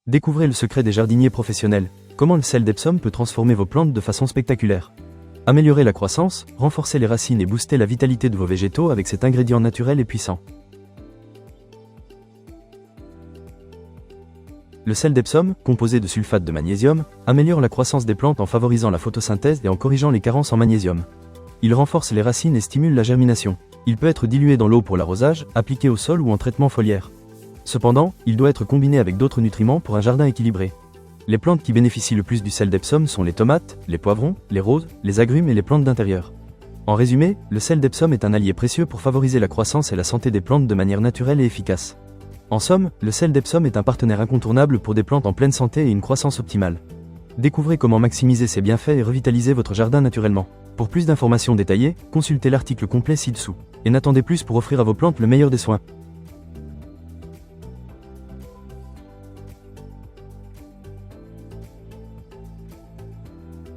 Découvrez le secret des jardiniers professionnels, comment le sel d'Epsom peut transformer vos plantes de façon spectaculaire. Améliorer la croissance, renforcer les racines et booster la vitalité de vos végétaux avec cet ingrédient naturel et puissant. Le sel d'Epsom, composé de sulfate de magnésium, améliore la croissance des plantes en favorisant la photosynthèse et en corrigeant les carences en magnésium. Il renforce les racines et stimule la germination. Il peut être dilué dans l'eau pour l'arrosage, appliqué au sol ou en traitement foliaire. Cependant, il doit être combiné avec d'autres nutriments pour un jardin équilibré. Les plantes qui bénéficient le plus du sel d'Epsom sont les tomates, les poivrons, les roses, les agrumes et les plantes d'intérieur. En résumé, le sel d'Epsom est un allié précieux pour favoriser la croissance et la santé des plantes de manière naturelle et efficace. En somme, le sel d'Epsom est un partenaire incontournable pour des plantes en pleine santé et une croissance optimale. Découvrez comment maximiser ses bienfaits et revitaliser votre jardin naturellement. Pour plus d'informations détaillées, consultez l'article complet ci-dessous. Et n'attendez plus pour offrir à vos plantes le meilleur des soins.